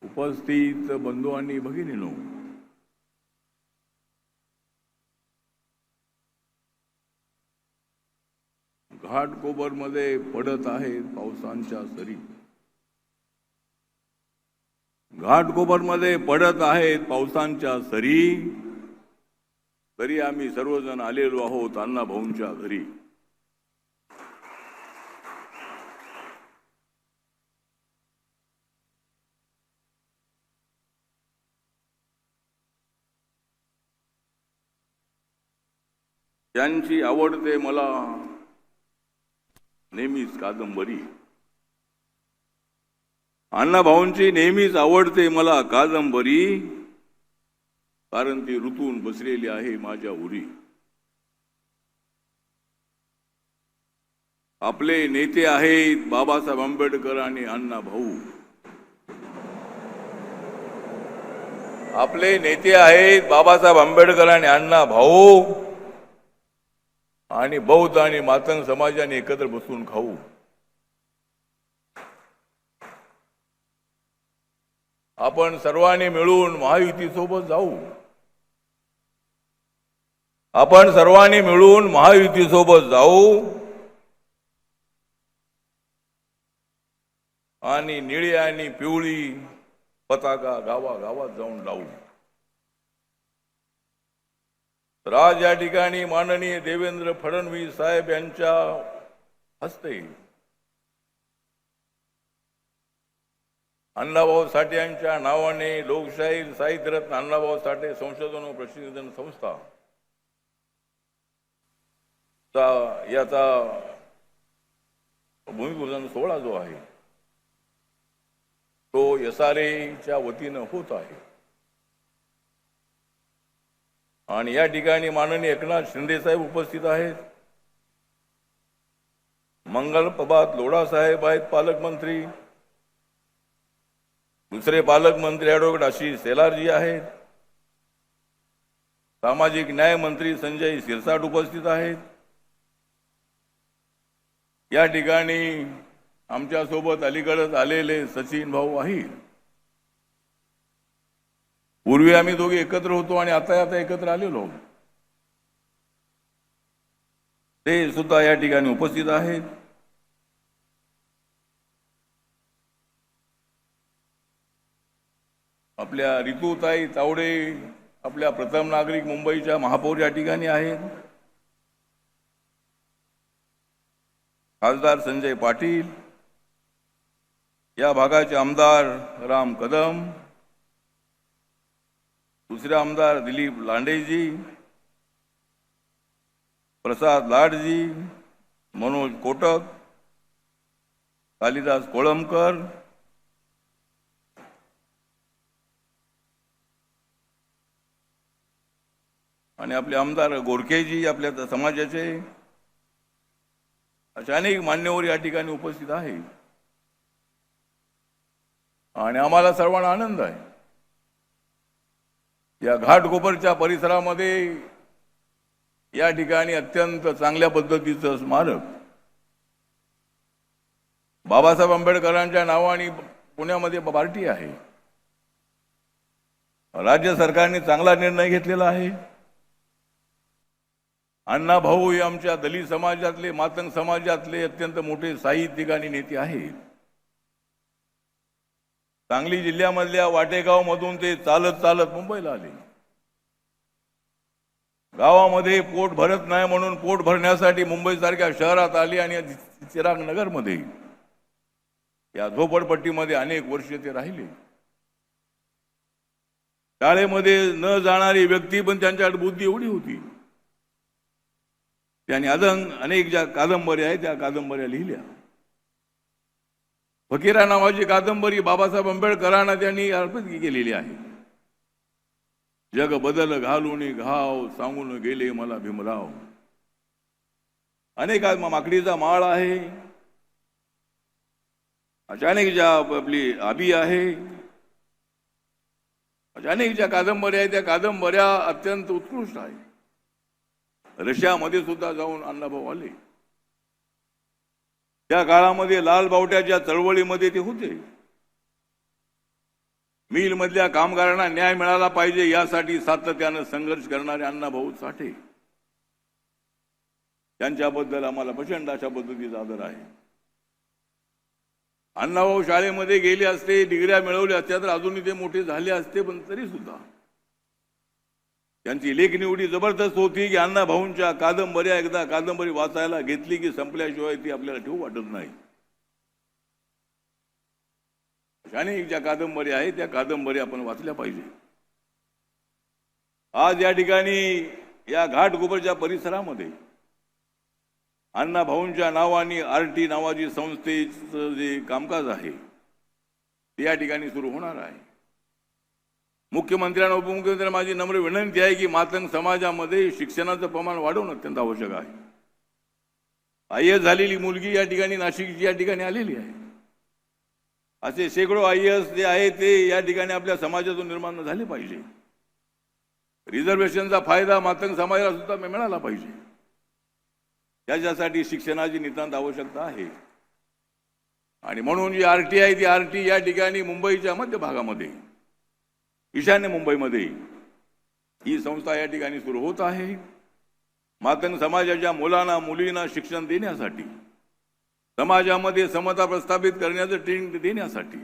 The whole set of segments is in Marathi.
उपस्थित बंधू आणि भगिनींनो, घाटकोपरमध्ये पडत आहेत पावसांच्या सरी. घाटकोपरमध्ये पडत आहेत पावसांच्या सरी. तरी आम्ही सर्वजण आलेलो आहोत अण्णा भाऊंच्या घरी. त्यांची आवडते मला नेहमीच कादंबरी. अण्णा भाऊंची नेहमीच आवडते मला कादंबरी, कारण ती ऋतून बसलेली आहे माझ्या उरी. आपले नेते आहेत बाबासाहेब आंबेडकर आणि अण्णा भाऊ. आपले नेते आहेत बाबासाहेब आंबेडकर आणि अण्णा भाऊ. आणि बौद्ध आणि मातंग समाजाने एकत्र बसून खाऊ. आपण सर्वांनी मिळून महायुती सोबत जाऊ. आपण सर्वांनी मिळून महायुती सोबत जाऊ आणि निळी आणि पिवळी पताका गावागावात जाऊन लावू. तर आज या ठिकाणी माननीय देवेंद्र फडणवीस साहेब यांच्या हस्ते अण्णाभाऊ साठे यांच्या नावाने लोकशाही साहित्यरत्न अण्णाभाऊ साठे संशोधन व प्रशिक्षण संस्था याचा भूमिपूजन सोहळा जो आहे तो SRAच्या वतीनं होत आहे. आणि या ठिकाणी माननीय एकनाथ शिंदे साहेब उपस्थित आहेत. मंगल प्रभात लोढा साहेब आहेत पालकमंत्री. दुसरे पालकमंत्री ॲडव्होकेट आशिष शेलारजी आहेत. सामाजिक न्याय मंत्री संजय शिरसाट उपस्थित आहेत. या ठिकाणी आमच्या सोबत अलीकडेच आलेले सचिन भाऊ आहेत. पूर्वी आम्ही दोघे एकत्र होतो आणि आता एकत्र आलेलो. ते सुद्धा या ठिकाणी उपस्थित आहेत. आपल्या रितुताई तावडे आपल्या प्रथम नागरिक मुंबईच्या महापौर या ठिकाणी आहेत. खासदार संजय पाटील, या भागाचे आमदार राम कदम, दुसरे आमदार दिलीप लांडेजी, प्रसाद लाडजी, मनोज कोटक, कालिदास कोळंबकर, आणि आपले आमदार गोरखेजी आपल्या समाजाचे. अशा अनेक मान्यवर या ठिकाणी उपस्थित आहेत. आणि आम्हाला सर्वांना आनंद आहे या घाटकोपरच्या परिसरामध्ये या ठिकाणी अत्यंत चांगल्या पद्धतीचं स्मारक बाबासाहेब आंबेडकरांच्या नावाने पुण्यामध्ये पार्टी आहे. राज्य सरकारने चांगला निर्णय घेतलेला आहे. अण्णा भाऊ हे आमच्या दलित समाजातले मातंग समाजातले अत्यंत मोठे साहित्यिक आणि नेते आहेत. सांगली जिल्ह्यामधल्या वाटेगाव मधून ते चालत चालत मुंबईला आले. गावामध्ये पोट भरत नाही म्हणून पोट भरण्यासाठी मुंबई सारख्या शहरात आले आणि चिराग नगर मध्ये या झोपडपट्टीमध्ये अनेक वर्ष ते राहिले. शाळेमध्ये न जाणारी व्यक्ती पण त्यांच्याकडे बुद्धी एवढी होती. त्यांनी अनेक ज्या कादंबऱ्या आहेत त्या कादंबऱ्या लिहिल्या. फकीरा नावाची कादंबरी बाबासाहेब आंबेडकरांना त्यांनी अर्पित केलेली आहे. जग बदल घालून घाव सांगून गेले मला भीमराव. अनेक माकडीचा माळ आहे. अचानक ज्या आपली आबी आहे. अचानक ज्या कादंबऱ्या आहेत त्या कादंबऱ्या अत्यंत उत्कृष्ट आहेत. रशियामध्ये सुद्धा जाऊन अण्णाभाऊ आले. त्या काळामध्ये लाल बावट्याच्या चळवळीमध्ये ते होते. मिलमधल्या कामगारांना न्याय मिळाला पाहिजे यासाठी सातत्यानं संघर्ष करणारे अण्णाभाऊ साठे त्यांच्याबद्दल आम्हाला प्रचंड अशा पद्धतीचा आदर आहे. अण्णाभाऊ शाळेमध्ये गेले असते, डिग्र्या मिळवल्या असत्या तर अजूनही ते मोठे झाले असते, पण तरी सुद्धा त्यांची लेखणी एवढी जबरदस्त होती की अण्णाभाऊंच्या कादंबऱ्या एकदा कादंबरी वाचायला घेतली की संपल्याशिवाय ती आपल्याला ठेवू वाटत नाही. अनेक ज्या कादंबऱ्या आहेत त्या कादंबऱ्या आपण वाचल्या पाहिजे. आज या ठिकाणी या घाटकोपरच्या परिसरामध्ये अण्णाभाऊंच्या नावाने आरटी नावाची संस्थेचं जे कामकाज आहे ते या ठिकाणी सुरू होणार आहे. मुख्यमंत्र्यांना उपमुख्यमंत्र्यांना माझी नम्र विनंती आहे की मातंग समाजामध्ये शिक्षणाचं प्रमाण वाढवणं अत्यंत आवश्यक आहे. IAS झालेली मुलगी या ठिकाणी नाशिकची या ठिकाणी आलेली आहे. असे शेकडो IAS जे आहे ते या ठिकाणी आपल्या समाजातून निर्माण झाले पाहिजे. रिझर्वेशनचा फायदा मातंग समाजाला सुद्धा मिळाला पाहिजे. त्याच्यासाठी शिक्षणाची नितांत आवश्यकता आहे. आणि म्हणून जी RT आहे ती RT या ठिकाणी मुंबईच्या मध्य भागामध्ये ईशान्य मुंबईमध्ये ही संस्था या ठिकाणी सुरू होत आहे. मातंग समाजाच्या मुलांना मुलींना शिक्षण देण्यासाठी, समाजामध्ये समता प्रस्थापित करण्याचं ट्रेनिंग देण्यासाठी,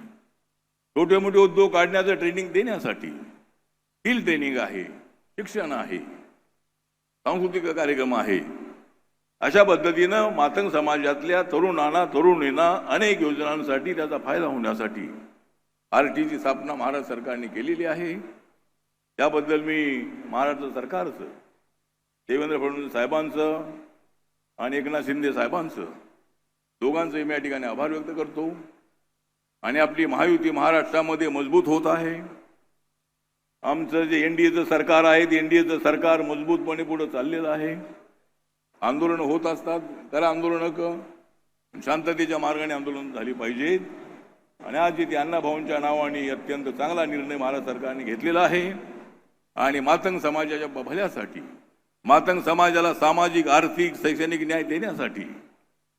छोटे मोठे उद्योग काढण्याचं ट्रेनिंग देण्यासाठी स्किल ट्रेनिंग आहे, शिक्षण आहे, सांस्कृतिक कार्यक्रम आहे. अशा पद्धतीनं मातंग समाजातल्या तरुणांना तरुणींना अनेक योजनांसाठी त्याचा फायदा होण्यासाठी RTची स्थापना महाराष्ट्र सरकारने केलेली आहे. त्याबद्दल मी महाराष्ट्र सरकारचं, देवेंद्र फडणवीस साहेबांचं आणि एकनाथ शिंदे साहेबांचं दोघांचंही मी या ठिकाणी आभार व्यक्त करतो. आणि आपली महायुती महाराष्ट्रामध्ये मजबूत होत आहे. आमचं जे NDAचं सरकार आहे ते NDAचं सरकार मजबूतपणे पुढे चाललेलं आहे. आंदोलन होत असतात, करा आंदोलन, शांततेच्या मार्गाने आंदोलन झाली पाहिजेत. आणि आज इथे अण्णाभाऊंच्या नावाने अत्यंत चांगला निर्णय महाराष्ट्र सरकारने घेतलेला आहे. आणि मातंग समाजाच्या भल्यासाठी, मातंग समाजाला सामाजिक आर्थिक शैक्षणिक न्याय देण्यासाठी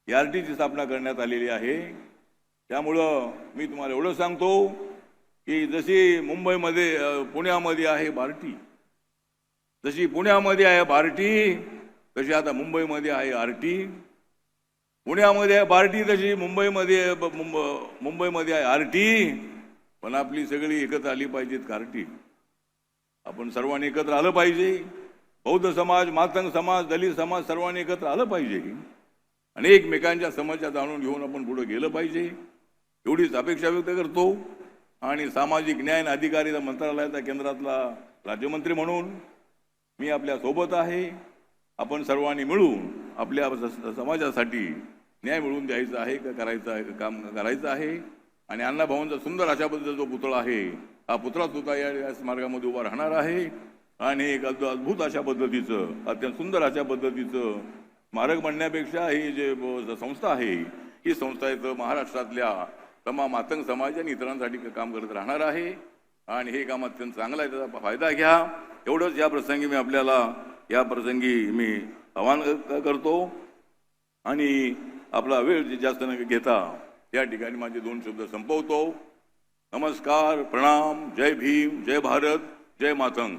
RTची स्थापना करण्यात आलेली आहे. त्यामुळं मी तुम्हाला एवढं सांगतो की जशी मुंबईमध्ये पुण्यामध्ये आहे बार्टी, जशी पुण्यामध्ये आहे बार्टी तशी आता मुंबईमध्ये आहे RT. पुण्यामध्ये आहे बार्टी तशी मुंबईमध्ये आहे RT. पण आपली सगळी एकत्र आली पाहिजेत कार्टी. आपण सर्वांनी एकत्र आलं पाहिजे. बौद्ध समाज, मातंग समाज, दलित समाज सर्वांनी एकत्र आलं पाहिजे आणि एकमेकांच्या समस्या जाणून घेऊन आपण पुढे गेलं पाहिजे एवढीच अपेक्षा व्यक्त करतो. आणि सामाजिक न्याय आणि अधिकारिता मंत्रालयाचा केंद्रातला राज्यमंत्री म्हणून मी आपल्या सोबत आहे. आपण सर्वांनी मिळून आपल्या समाजासाठी न्याय मिळवून द्यायचा आहे, काम करायचं आहे. आणि अण्णाभाऊंचा सुंदर अशा पद्धतीचा जो पुतळा आहे हा पुतळा सुद्धा या मार्गामध्ये उभा राहणार आहे. आणि एक अद्भुत अशा पद्धतीचं, अत्यंत सुंदर अशा पद्धतीचं स्मारक म्हणण्यापेक्षा ही जे संस्था आहे ही संस्था इथं महाराष्ट्रातल्या तमाम मातंग समाज आणि इतरांसाठी काम करत राहणार आहे. आणि हे काम अत्यंत चांगलं आहे, त्याचा फायदा घ्या. एवढंच या प्रसंगी मी आपल्याला मी आवाहन करतो. आणि आपला वेळ जास्त न घेता या ठिकाणी माझे 2 शब्द संपवतो. नमस्कार, प्रणाम, जय भीम, जय भारत, जय मातंग.